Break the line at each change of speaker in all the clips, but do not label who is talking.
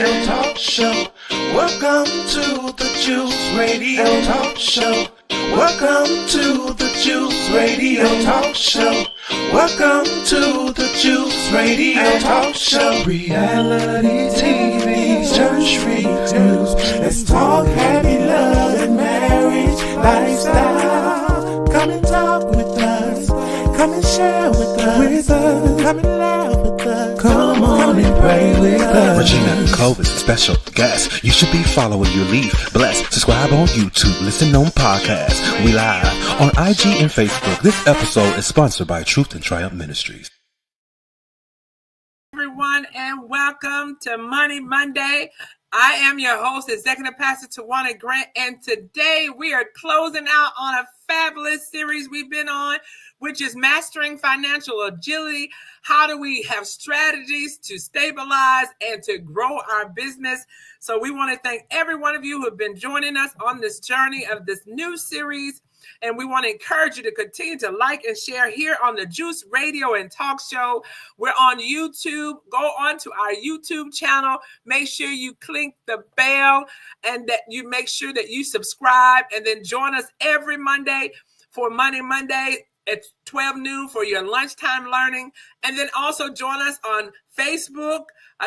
Radio Talk Show. Welcome to the Juice Radio Talk Show. Welcome to the Juice Radio Talk Show. Welcome to the Juice Radio Talk Show. Reality TV's church reviews. Let's talk happy love and marriage lifestyle. Come and talk with us. Come and share with us. Come and laugh with us. Come on and pray with us.
Regina Clovis, special guest. You should be following your lead. Bless. Subscribe on YouTube. Listen on podcasts. We live on IG and Facebook. This episode is sponsored by TruthAndTriumph Ministries.
Everyone, and welcome to Money Monday. I am your host, Executive Pastor Tawana Grant, and today we are closing out on a fabulous series we've been on, which is Mastering Financial Agility. How do we have strategies to stabilize and to grow our business? So we want to thank every one of you who have been joining us on this journey of this new series. And we want to encourage you to continue to like and share here on the Juice Radio and Talk Show. We're on YouTube. Go on to our YouTube channel. Make sure you click the bell and that you make sure that you subscribe, and then join us every Monday for Money Monday at 12 noon for your lunchtime learning. And then also join us on Facebook.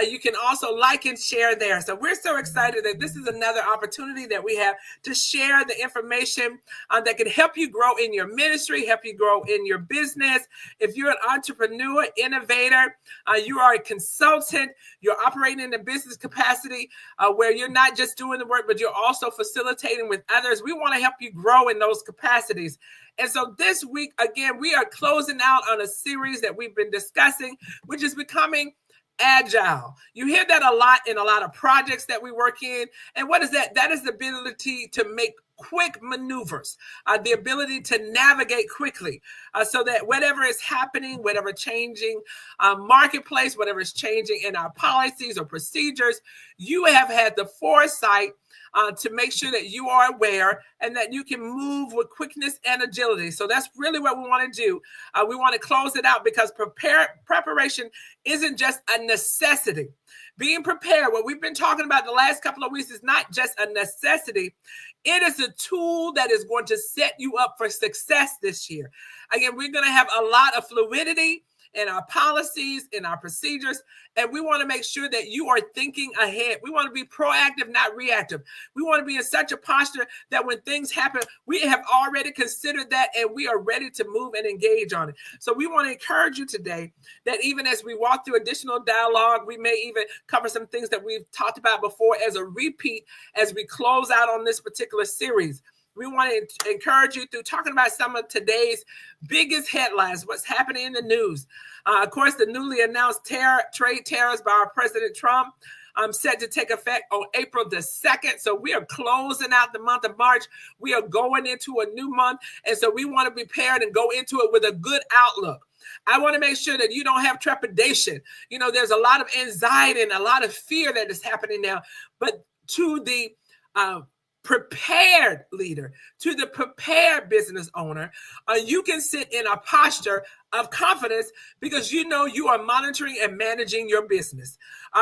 You can also like and share there. So we're so excited that this is another opportunity that we have to share the information that can help you grow in your ministry, help you grow in your business. If you're an entrepreneur, innovator, you are a consultant, you're operating in a business capacity where you're not just doing the work, but you're also facilitating with others. We want to help you grow in those capacities. And so this week, again, we are closing out on a series that we've been discussing, which is becoming agile. You hear that a lot in a lot of projects that we work in. And what is that? That is the ability to make quick maneuvers, the ability to navigate quickly so that whatever is happening, whatever changing marketplace, whatever is changing in our policies or procedures, you have had the foresight to make sure that you are aware and that you can move with quickness and agility. So that's really what we want to do. We want to close it out because preparation isn't just a necessity. Being prepared, what we've been talking about the last couple of weeks, is not just a necessity. It is a tool that is going to set you up for success this year. Again, we're going to have a lot of fluidity in our policies, in our procedures, and we want to make sure that you are thinking ahead. We want to be proactive, not reactive. We want to be in such a posture that when things happen, we have already considered that and we are ready to move and engage on it. So we want to encourage you today that even as we walk through additional dialogue, we may even cover some things that we've talked about before as a repeat as we close out on this particular series. We want to encourage you through talking about some of today's biggest headlines, what's happening in the news. Of course, the newly announced trade tariffs by our President Trump set to take effect on April the 2nd. So we are closing out the month of March. We are going into a new month. And so we want to be prepared and go into it with a good outlook. I want to make sure that you don't have trepidation. You know, there's a lot of anxiety and a lot of fear that is happening now. But to the prepared leader, to the prepared business owner, you can sit in a posture of confidence because you know you are monitoring and managing your business,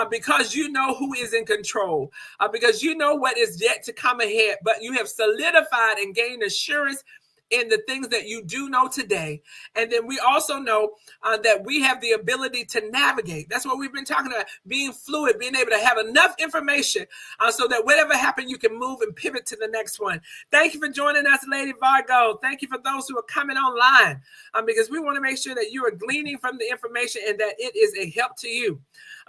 because you know who is in control, because you know what is yet to come ahead, but you have solidified and gained assurance in the things that you do know today. And then we also know that we have the ability to navigate. That's what we've been talking about, being fluid, being able to have enough information so that whatever happened, you can move and pivot to the next one. Thank you for joining us, Lady Vargo. Thank you for those who are coming online because we want to make sure that you are gleaning from the information and that it is a help to you.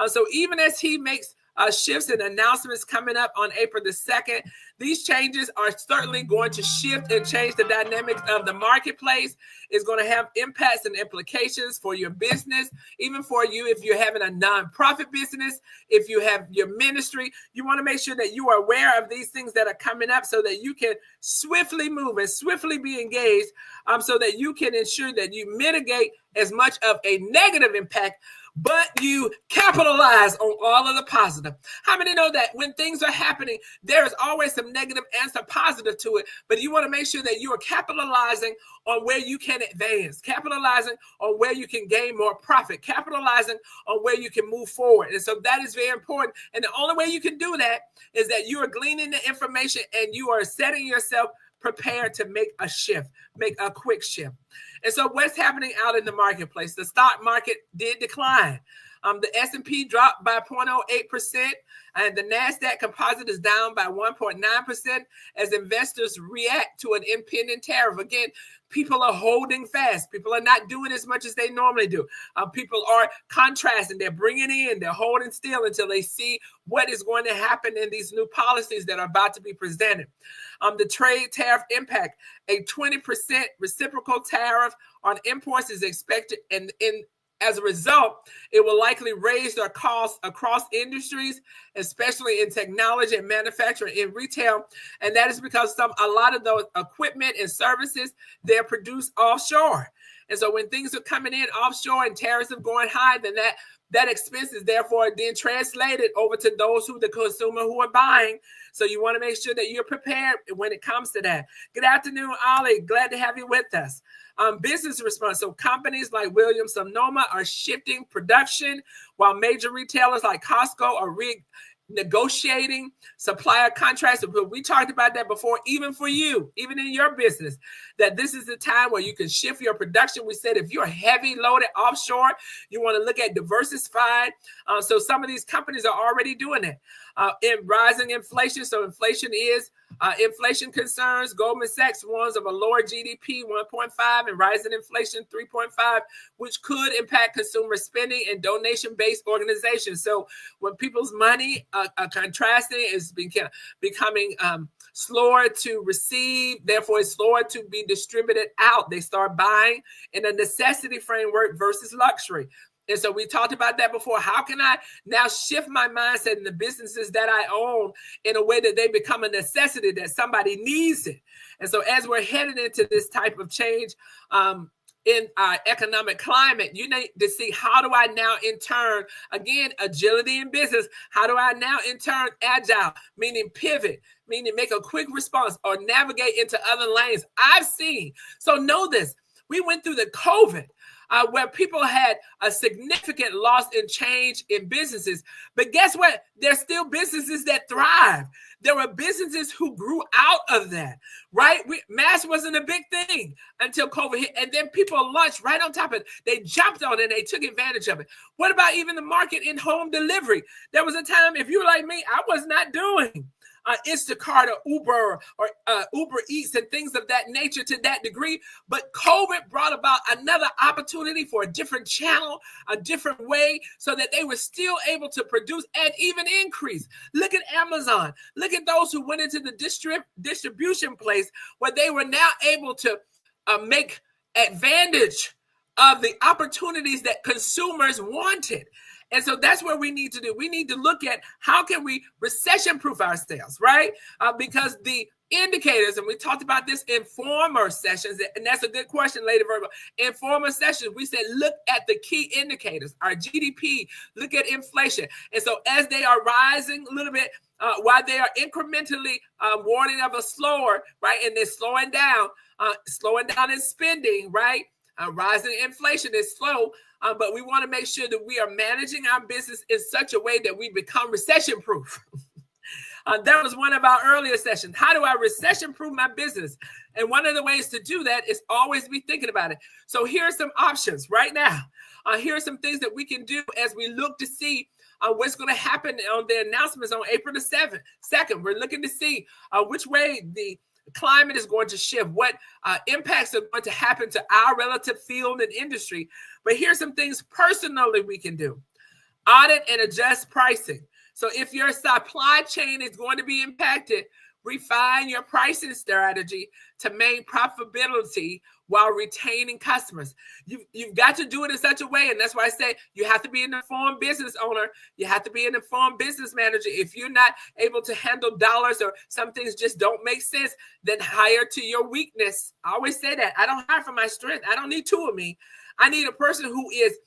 So even as he makes shifts and announcements coming up on April the 2nd. These changes are certainly going to shift and change the dynamics of the marketplace. It's going to have impacts and implications for your business, even for you if you're having a nonprofit business, if you have your ministry. You want to make sure that you are aware of these things that are coming up so that you can swiftly move and swiftly be engaged so that you can ensure that you mitigate as much of a negative impact but you capitalize on all of the positive. How many know that when things are happening, there is always some negative and some positive to it, but you want to make sure that you are capitalizing on where you can advance, capitalizing on where you can gain more profit, capitalizing on where you can move forward. And so that is very important. And the only way you can do that is that you are gleaning the information and you are setting yourself prepared to make a shift, make a quick shift. And so what's happening out in the marketplace? The stock market did decline. The S&P dropped by 0.08%, and the NASDAQ composite is down by 1.9% as investors react to an impending tariff. Again, people are holding fast. People are not doing as much as they normally do. People are contrasting. They're bringing in, they're holding still until they see what is going to happen in these new policies that are about to be presented. The trade tariff impact, a 20% reciprocal tariff on imports is expected, and as a result, it will likely raise their costs across industries, especially in technology and manufacturing, in retail. And that is because a lot of those equipment and services, they're produced offshore. And so when things are coming in offshore and tariffs are going high, then that expense is therefore then translated over to those the consumer who are buying. So you want to make sure that you're prepared when it comes to that. Good afternoon, Ollie. Glad to have you with us. Business response. So companies like Williams-Sonoma are shifting production, while major retailers like Costco are negotiating supplier contracts. We talked about that before, even for you, even in your business, that this is the time where you can shift your production. We said if you're heavy loaded offshore, you want to look at diversified. So some of these companies are already doing it. In rising inflation. So inflation concerns. Goldman Sachs warns of a lower GDP 1.5 and rising inflation 3.5, which could impact consumer spending and donation-based organizations. So when people's money contrasting is becoming slower to receive, therefore it's slower to be distributed out. They start buying in a necessity framework versus luxury. And so we talked about that before. How can I now shift my mindset in the businesses that I own in a way that they become a necessity, that somebody needs it? And so as we're headed into this type of change in our economic climate, you need to see, how do I now in turn, again, agility in business, how do I now in turn agile, meaning pivot, meaning make a quick response or navigate into other lanes? I've seen, so know this, we went through the COVID, where people had a significant loss in change in businesses. But guess what? There's still businesses that thrive. There were businesses who grew out of that, right? Mask wasn't a big thing until COVID hit. And then people launched right on top of it. They jumped on it and they took advantage of it. What about even the market in home delivery? There was a time, if you were like me, I was not doing Instacart or Uber or Uber Eats and things of that nature to that degree. But COVID brought about another opportunity for a different channel, a different way, so that they were still able to produce and even increase. Look at Amazon. Look at those who went into the distribution place where they were now able to make advantage of the opportunities that consumers wanted. And so that's what we need to do. We need to look at how can we recession-proof ourselves, right? Because the indicators, and we talked about this in former sessions, and that's a good question, Lady Virgo. In former sessions, we said, look at the key indicators, our GDP, look at inflation. And so as they are rising a little bit, while they are incrementally warning of a slower, right? And they're slowing down in spending, right? Rising inflation is slow, but we want to make sure that we are managing our business in such a way that we become recession-proof. That was one of our earlier sessions. How do I recession-proof my business? And one of the ways to do that is always be thinking about it. So here are some options right now. Here are some things that we can do as we look to see what's going to happen on the announcements on April the 2nd. We're looking to see which way the climate is going to shift, what impacts are going to happen to our relative field and industry. But here's some things personally we can do. Audit and adjust pricing. So if your supply chain is going to be impacted, refine your pricing strategy to maintain profitability while retaining customers. You've got to do it in such a way, and that's why I say you have to be an informed business owner. You have to be an informed business manager. If you're not able to handle dollars or some things just don't make sense, then hire to your weakness. I always say that. I don't hire for my strength. I don't need two of me. I need a person who is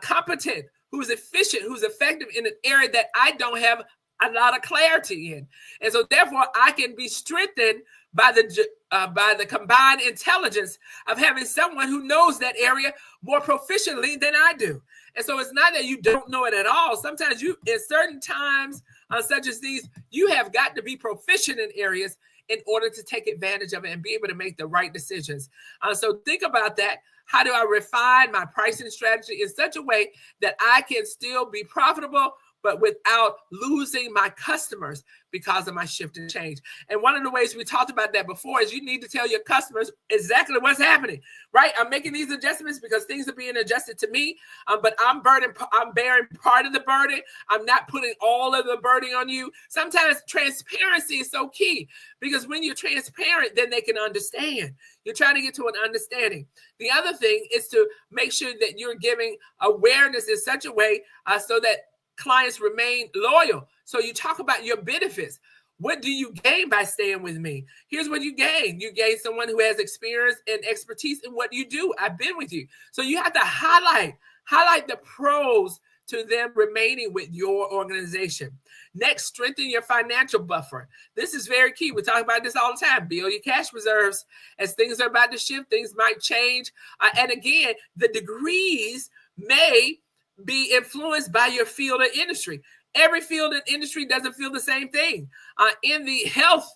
competent, who's efficient, who's effective in an area that I don't have a lot of clarity in. And so therefore I can be strengthened by the combined intelligence of having someone who knows that area more proficiently than I do. And so it's not that you don't know it at all. Sometimes you, in certain times such as these, you have got to be proficient in areas in order to take advantage of it and be able to make the right decisions. So think about that. How do I refine my pricing strategy in such a way that I can still be profitable, but without losing my customers because of my shift and change? And one of the ways we talked about that before is you need to tell your customers exactly what's happening, right? I'm making these adjustments because things are being adjusted to me, but I'm bearing part of the burden. I'm not putting all of the burden on you. Sometimes transparency is so key, because when you're transparent, then they can understand. You're trying to get to an understanding. The other thing is to make sure that you're giving awareness in such a way so that clients remain loyal. So you talk about your benefits. What do you gain by staying with me? Here's what you gain. You gain someone who has experience and expertise in what you do. I've been with you. So you have to highlight the pros to them remaining with your organization. Next, strengthen your financial buffer. This is very key. We talk about this all the time. Build your cash reserves. As things are about to shift, things might change. And again, the degrees may be influenced by your field or industry. Every field and industry doesn't feel the same thing. In the health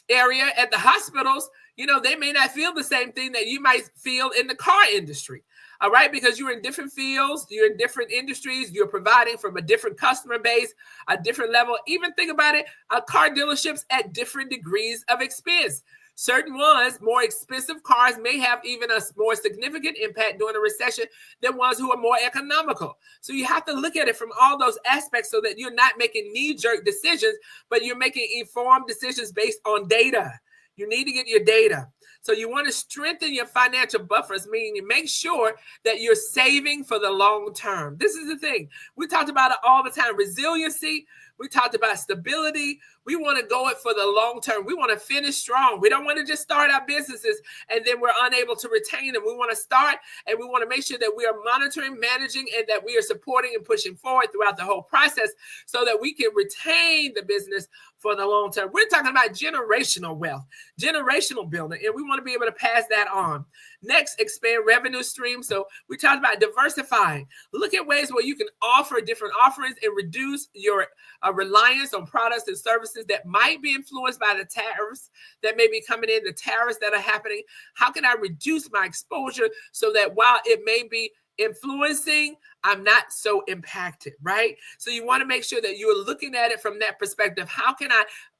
area at the hospitals, they may not feel the same thing that you might feel in the car industry. All right, because you're in different fields, you're in different industries, you're providing from a different customer base, a different level. Even think about it, car dealerships at different degrees of expense. Certain ones, more expensive cars may have even a more significant impact during a recession than ones who are more economical. So you have to look at it from all those aspects so that you're not making knee-jerk decisions, but you're making informed decisions based on data. You need to get your data. So you want to strengthen your financial buffers, meaning you make sure that you're saving for the long term. This is the thing. We talked about it all the time. Resiliency. We talked about stability. We want to go it for the long term. We want to finish strong. We don't want to just start our businesses and then we're unable to retain them. We want to start and we want to make sure that we are monitoring, managing, and that we are supporting and pushing forward throughout the whole process so that we can retain the business for the long term. We're talking about generational wealth, generational building, and we want to be able to pass that on. Next, expand revenue streams. So we talked about diversifying. Look at ways where you can offer different offerings and reduce your reliance on products and services that might be influenced by the tariffs that may be coming in, the tariffs that are happening. How can I reduce my exposure so that while it may be influencing, I'm not so impacted, right? So you want to make sure that you're looking at it from that perspective. How can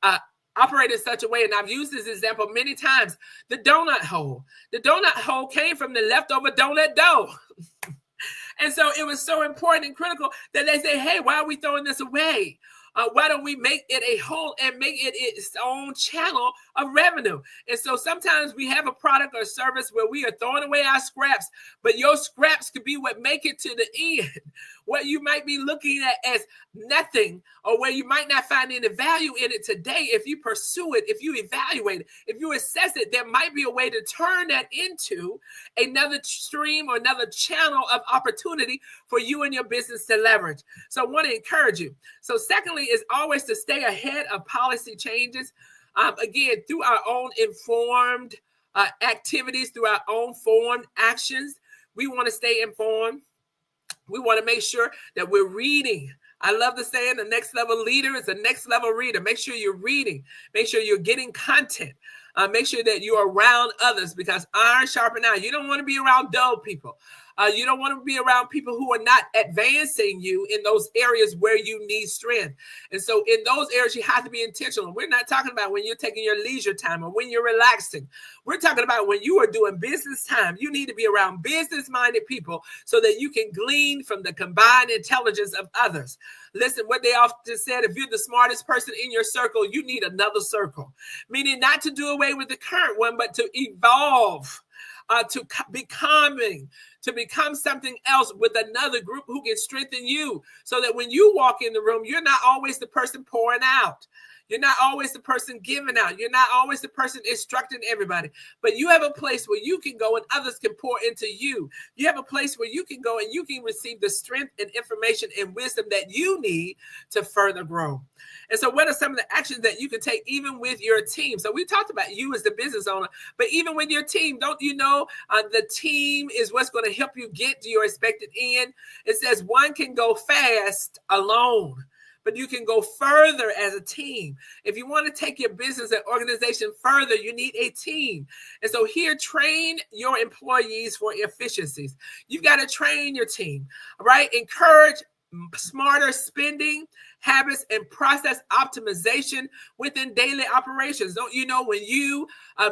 I operate in such a way? And I've used this example many times. The donut hole. The donut hole came from the leftover donut dough. And so it was so important and critical that they say, hey, why are we throwing this away? Why don't we make it a whole and make it its own channel of revenue? And so sometimes we have a product or service where we are throwing away our scraps, but your scraps could be what make it to the end. What you might be looking at as nothing, or where you might not find any value in it today, if you pursue it, if you evaluate it, if you assess it, there might be a way to turn that into another stream or another channel of opportunity for you and your business to leverage. So I want to encourage you. So secondly is always to stay ahead of policy changes. Again, through our own informed activities, through our own formed actions, we want to stay informed. We want to make sure that we're reading. I love the saying, the next level leader is the next level reader. Make sure you're reading. Make sure you're getting content. Make sure that you're around others, because iron sharpens iron. You don't want to be around dull people. You don't want to be around people who are not advancing you in those areas where you need strength. And so in those areas, you have to be intentional. We're not talking about when you're taking your leisure time or when you're relaxing. We're talking about when you are doing business time. You need to be around business-minded people so that you can glean from the combined intelligence of others. Listen, what they often said, if you're the smartest person in your circle, you need another circle. Meaning not to do away with the current one, but to evolve. To becoming, to become something else with another group who can strengthen you, so that when you walk in the room, you're not always the person pouring out. You're not always the person giving out. You're not always the person instructing everybody, but you have a place where you can go and others can pour into you. You have a place where you can go and you can receive the strength and information and wisdom that you need to further grow. And so what are some of the actions that you can take even with your team? So we talked about you as the business owner, but even with your team, don't you know the team is what's going to help you get to your expected end? It says one can go fast alone, but you can go further as a team. If you want to take your business and organization further, you need a team. And so here, train your employees for efficiencies. You've got to train your team, right? Encourage smarter spending habits and process optimization within daily operations. Don't you know when you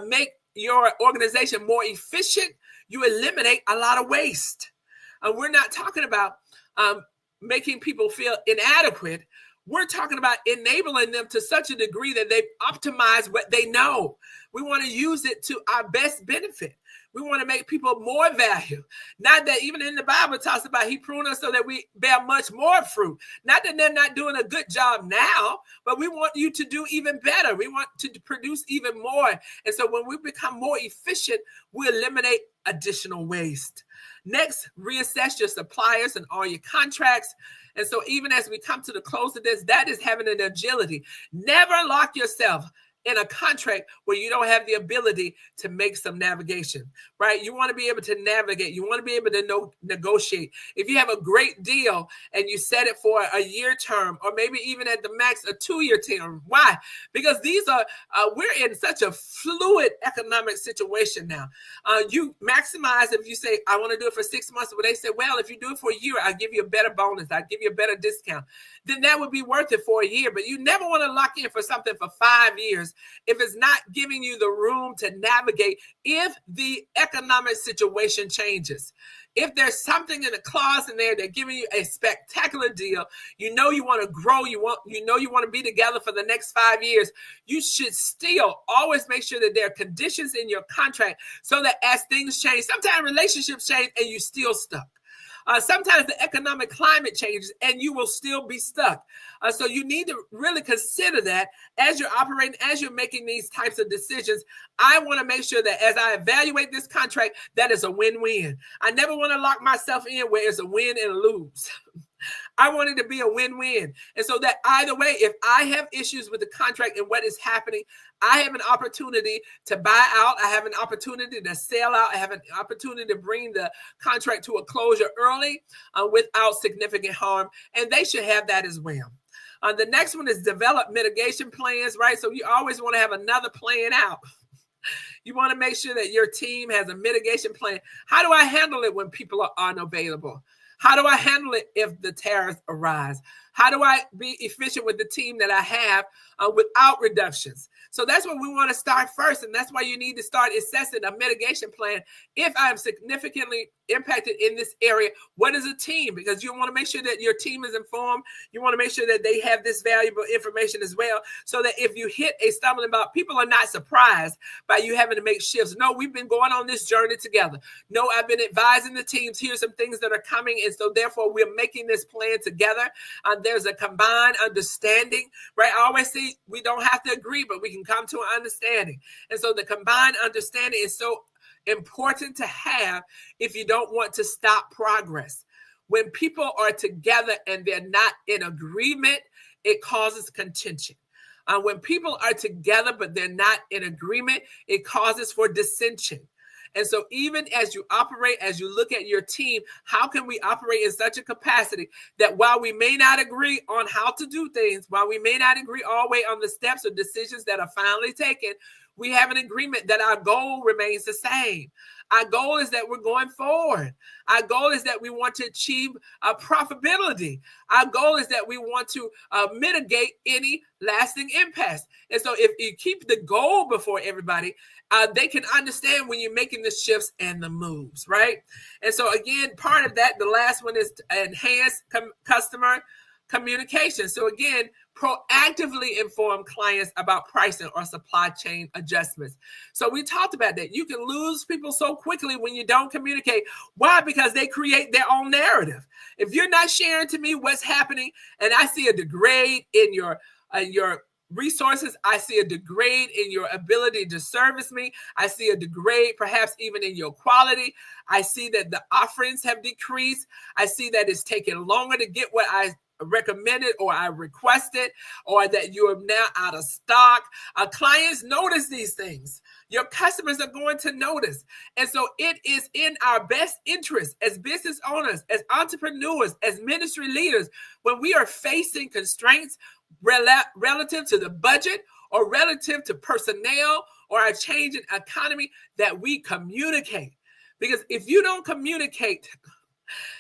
make your organization more efficient, you eliminate a lot of waste. We're not talking about making people feel inadequate. We're talking about enabling them to such a degree that they optimize what they know. We want to use it to our best benefit. We want to make people more value. Not that even in the Bible it talks about he pruned us so that we bear much more fruit. Not that they're not doing a good job now, but we want you to do even better. We want to produce even more. And so when we become more efficient, we eliminate additional waste. Next, reassess your suppliers and all your contracts. And so even as we come to the close of this, that is having an agility. Never lock yourself in a contract where you don't have the ability to make some navigation, right? You want to be able to navigate. You want to be able to negotiate. If you have a great deal and you set it for a year term, or maybe even at the max a 2-year term. Why? Because these are, we're in such a fluid economic situation now. You maximize if you say, I want to do it for 6 months, but they say, well, if you do it for a year, I'll give you a better bonus. I'll give you a better discount. Then that would be worth it for a year. But you never want to lock in for something for 5 years if it's not giving you the room to navigate if the economic situation changes. If there's something in the clause in there that's giving you a spectacular deal, you know you want to grow, you want to be together for the next 5 years, you should still always make sure that there are conditions in your contract so that as things change, sometimes relationships change and you're still stuck. Sometimes the economic climate changes and you will still be stuck. So you need to really consider that as you're operating, as you're making these types of decisions. I want to make sure that as I evaluate this contract, that is a win-win. I never want to lock myself in where it's a win and a lose. I want it to be a win-win. And so that either way, if I have issues with the contract and what is happening, I have an opportunity to buy out. I have an opportunity to sell out. I have an opportunity to bring the contract to a closure early without significant harm. And they should have that as well. The next one is develop mitigation plans, right? So you always want to have another plan out. You want to make sure that your team has a mitigation plan. How do I handle it when people are unavailable? How do I handle it if the tariffs arise? How do I be efficient with the team that I have without reductions? So that's what we want to start first. And that's why you need to start assessing a mitigation plan. If I'm significantly impacted in this area, what is a team? Because you want to make sure that your team is informed. You want to make sure that they have this valuable information as well, so that if you hit a stumbling block, people are not surprised by you having to make shifts. No, we've been going on this journey together. No, I've been advising the teams. Here's some things that are coming. And so therefore, we're making this plan together. There's a combined understanding, right? I always say we don't have to agree, but we can come to an understanding. And so the combined understanding is so important to have if you don't want to stop progress. When people are together and they're not in agreement, it causes contention. When people are together but they're not in agreement, it causes for dissension. And so even as you operate, as you look at your team, how can we operate in such a capacity that while we may not agree on how to do things, while we may not agree all the way on the steps or decisions that are finally taken, we have an agreement that our goal remains the same. Our goal is that we're going forward. Our goal is that we want to achieve profitability. Our goal is that we want to mitigate any lasting impacts. And so if you keep the goal before everybody, they can understand when you're making the shifts and the moves, right? And so again, part of that, the last one is enhance customer communication. So again, proactively inform clients about pricing or supply chain adjustments. So we talked about that. You can lose people so quickly when you don't communicate. Why? Because they create their own narrative. If you're not sharing to me what's happening, and I see a degrade in your resources, I see a degrade in your ability to service me, I see a degrade perhaps even in your quality, I see that the offerings have decreased, I see that it's taking longer to get what I recommended or I requested, or that you are now out of stock. Clients notice these things. Your customers are going to notice. And so it is in our best interest as business owners, as entrepreneurs, as ministry leaders, when we are facing constraints relative to the budget or relative to personnel or a changing economy, that we communicate. Because if you don't communicate,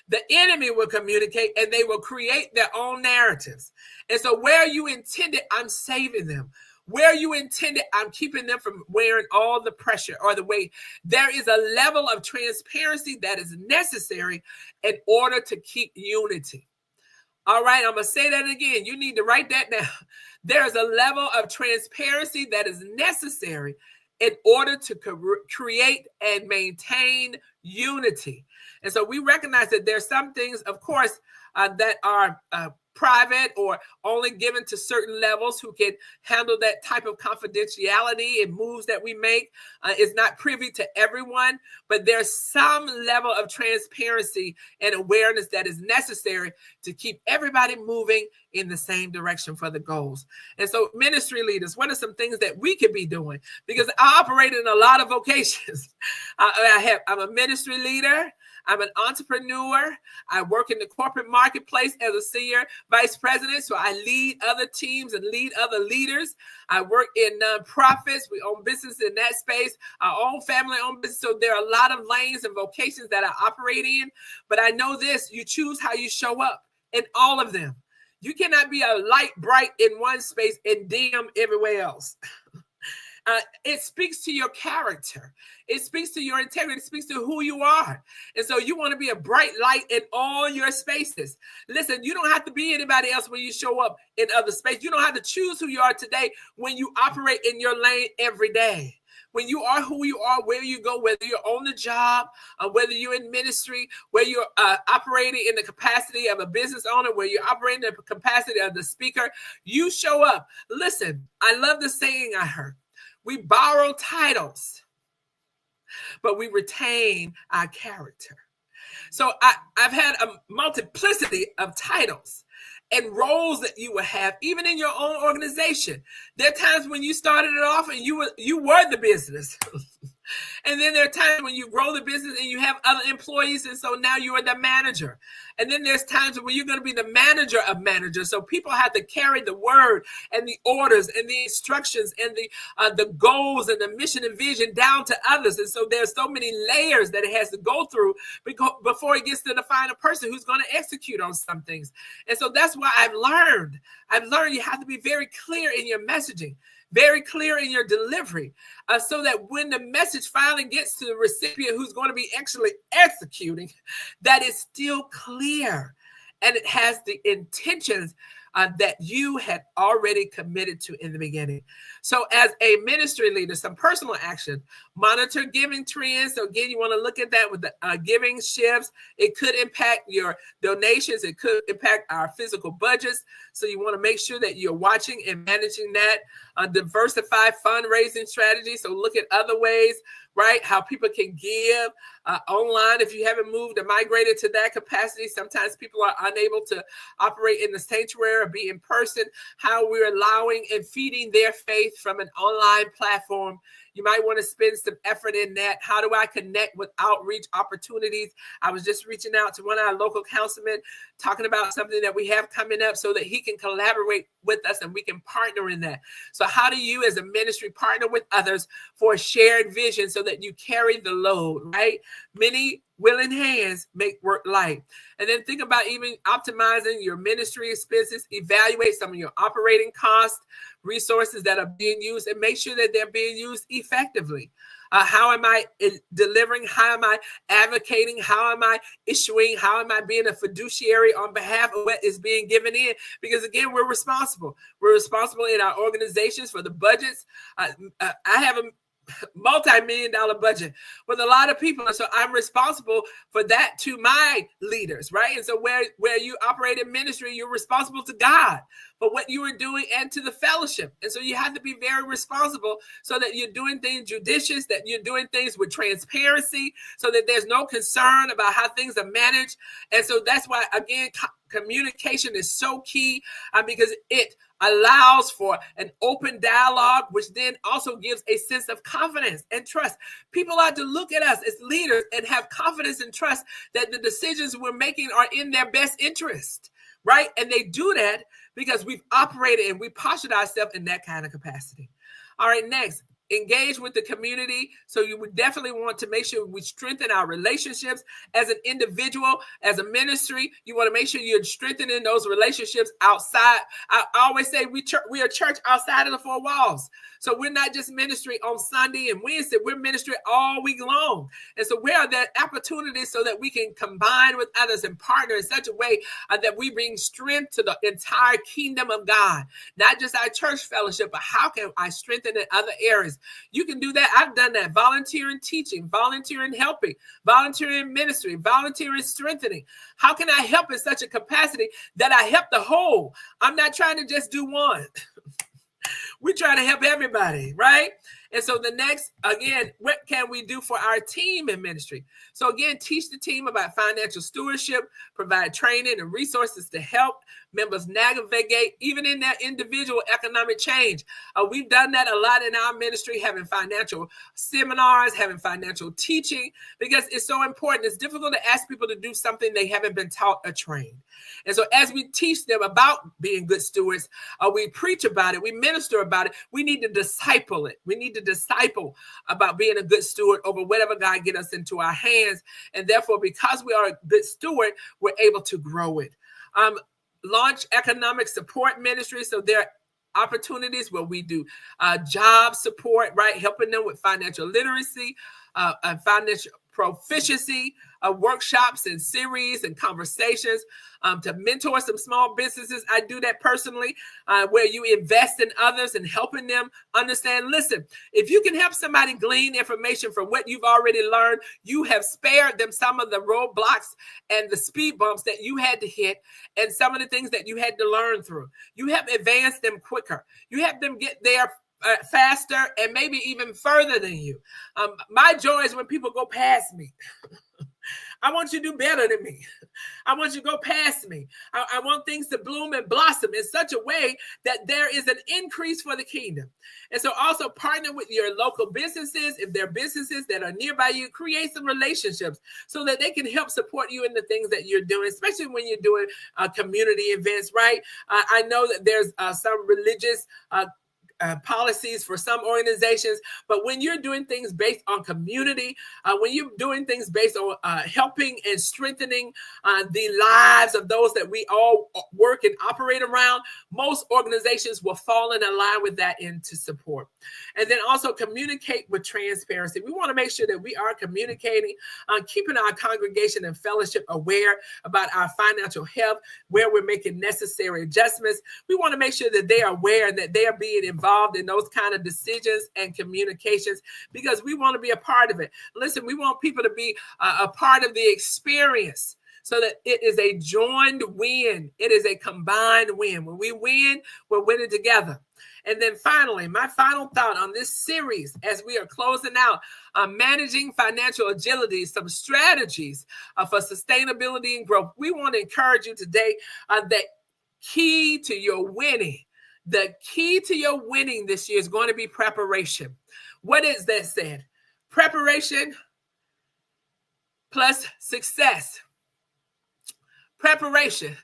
the enemy will communicate and they will create their own narratives. And so where you intended, I'm saving them. Where you intended, I'm keeping them from wearing all the pressure or the weight. There is a level of transparency that is necessary in order to keep unity. All right, I'm going to say that again. You need to write that down. There is a level of transparency that is necessary in order to create and maintain unity. And so we recognize that there's some things, of course, that are private or only given to certain levels who can handle that type of confidentiality and moves that we make. Is not privy to everyone, but there's some level of transparency and awareness that is necessary to keep everybody moving in the same direction for the goals. And so ministry leaders, what are some things that we could be doing? Because I operate in a lot of vocations. I'm a ministry leader. I'm an entrepreneur. I work in the corporate marketplace as a senior vice president, so I lead other teams and lead other leaders. I work in nonprofits. We own business in that space. I own family-owned business, so there are a lot of lanes and vocations that I operate in. But I know this, you choose how you show up in all of them. You cannot be a light bright in one space and dim everywhere else. It speaks to your character. It speaks to your integrity. It speaks to who you are. And so you want to be a bright light in all your spaces. Listen, you don't have to be anybody else when you show up in other spaces. You don't have to choose who you are today when you operate in your lane every day. When you are who you are, where you go, whether you're on the job, whether you're in ministry, where you're operating in the capacity of a business owner, where you're operating in the capacity of the speaker, you show up. Listen, I love the saying I heard. We borrow titles, but we retain our character. So I've had a multiplicity of titles and roles that you will have, even in your own organization. There are times when you started it off and you were the business. And then there are times when you grow the business and you have other employees, and so now you are the manager. And then there's times when you're going to be the manager of managers. So people have to carry the word and the orders and the instructions and the goals and the mission and vision down to others. And so there's so many layers that it has to go through before it gets to the final person who's going to execute on some things. And so that's why I've learned you have to be very clear in your messaging, very clear in your delivery, so that when the message finally gets to the recipient who's going to be actually executing, that is still clear and it has the intentions that you had already committed to in the beginning. So as a ministry leader, some personal action, monitor giving trends. So again, you want to look at that with the giving shifts. It could impact your donations. It could impact our physical budgets. So you want to make sure that you're watching and managing that. Diversify fundraising strategy. So look at other ways, right? How people can give online. If you haven't moved or migrated to that capacity, sometimes people are unable to operate in the sanctuary or be in person. How we're allowing and feeding their faith from an online platform. You might want to spend some effort in that. How do I connect with outreach opportunities? I was just reaching out to one of our local councilmen, talking about something that we have coming up so that he can collaborate with us and we can partner in that. So how do you as a ministry partner with others for a shared vision so that you carry the load, right? Many Willing hands make work light. And then think about even optimizing your ministry expenses. Evaluate some of your operating costs, resources that are being used, and make sure that they're being used effectively. How am I delivering? How am I advocating? How am I issuing? How am I being a fiduciary on behalf of what is being given in? Because again, we're responsible. We're responsible in our organizations for the budgets. I have a multi-million-dollar budget with a lot of people, and so I'm responsible for that to my leaders, right? And so where you operate in ministry, you're responsible to God for what you are doing and to the fellowship. And so you have to be very responsible so that you're doing things judicious, that you're doing things with transparency, so that there's no concern about how things are managed. And so that's why, again, communication is so key, because it allows for an open dialogue, which then also gives a sense of confidence and trust. People are to look at us as leaders and have confidence and trust that the decisions we're making are in their best interest, right? And they do that because we've operated and we postured ourselves in that kind of capacity. All right, next. Engage with the community. So you would definitely want to make sure we strengthen our relationships as an individual, as a ministry. You want to make sure you're strengthening those relationships outside. I always say we are church outside of the four walls. So we're not just ministry on Sunday and Wednesday. We're ministry all week long. And so where are there opportunities so that we can combine with others and partner in such a way that we bring strength to the entire kingdom of God, not just our church fellowship, but how can I strengthen in other areas? You can do that. I've done that. Volunteering teaching, volunteering helping, volunteering ministry, volunteering strengthening. How can I help in such a capacity that I help the whole? I'm not trying to just do one. We're trying to help everybody, right? And so the next, again, what can we do for our team in ministry? So again, teach the team about financial stewardship, provide training and resources to help members navigate even in their individual economic change. We've done that a lot in our ministry, having financial seminars, having financial teaching, because it's so important. It's difficult to ask people to do something they haven't been taught or trained. And so as we teach them about being good stewards, we preach about it, we minister about it, we need to disciple it. We need to disciple about being a good steward over whatever God get us into our hands. And therefore, because we are a good steward, we're able to grow it. Launch economic support ministry. So there are opportunities where we do job support, right? Helping them with financial literacy, financial proficiency, workshops and series and conversations to mentor some small businesses. I do that personally, where you invest in others and helping them understand, listen, if you can help somebody glean information from what you've already learned, you have spared them some of the roadblocks and the speed bumps that you had to hit and some of the things that you had to learn through. You have advanced them quicker. You have them get there faster and maybe even further than you. My joy is when people go past me. I want you to do better than me. I want you to go past me. I want things to bloom and blossom in such a way that there is an increase for the kingdom. And so also partner with your local businesses. If there are businesses that are nearby you, create some relationships so that they can help support you in the things that you're doing, especially when you're doing community events, right? I know that there's some religious policies for some organizations, but when you're doing things based on community, when you're doing things based on helping and strengthening the lives of those that we all work and operate around, most organizations will fall in line with that and to support. And then also communicate with transparency. We want to make sure that we are communicating, keeping our congregation and fellowship aware about our financial health, where we're making necessary adjustments. We want to make sure that they are aware and that they are being involved in those kind of decisions and communications, because we want to be a part of it. Listen, we want people to be a part of the experience so that it is a joined win. It is a combined win. When we win, we're winning together. And then finally, my final thought on this series as we are closing out, managing financial agility, some strategies for sustainability and growth. We want to encourage you today that key to your winning, the key to your winning this year is going to be preparation. What is that said? Preparation plus success. Preparation,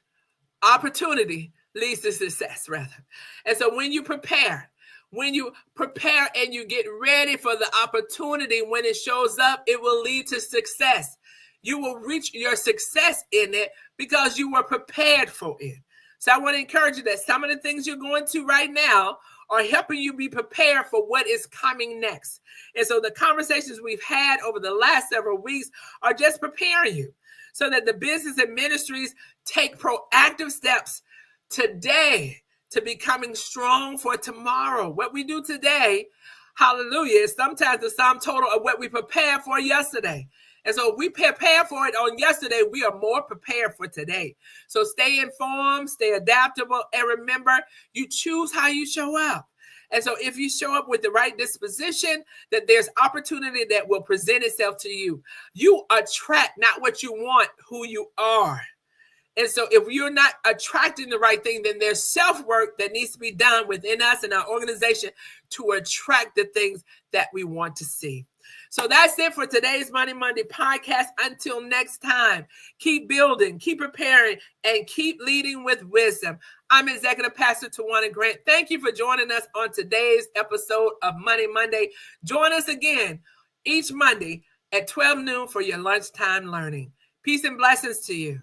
opportunity leads to success, rather. And so when you prepare and you get ready for the opportunity, when it shows up, it will lead to success. You will reach your success in it because you were prepared for it. So I want to encourage you that some of the things you're going to right now are helping you be prepared for what is coming next. And so the conversations we've had over the last several weeks are just preparing you so that the business and ministries take proactive steps today to becoming strong for tomorrow. What we do today, hallelujah, is sometimes the sum total of what we prepared for yesterday. And so if we prepare for it on yesterday, we are more prepared for today. So stay informed, stay adaptable, and remember, you choose how you show up. And so if you show up with the right disposition, that there's opportunity that will present itself to you. You attract not what you want, who you are. And so if you're not attracting the right thing, then there's self-work that needs to be done within us and our organization to attract the things that we want to see. So that's it for today's Money Monday podcast. Until next time, keep building, keep preparing, and keep leading with wisdom. I'm Executive Pastor Tawana Grant. Thank you for joining us on today's episode of Money Monday. Join us again each Monday at 12 noon for your lunchtime learning. Peace and blessings to you.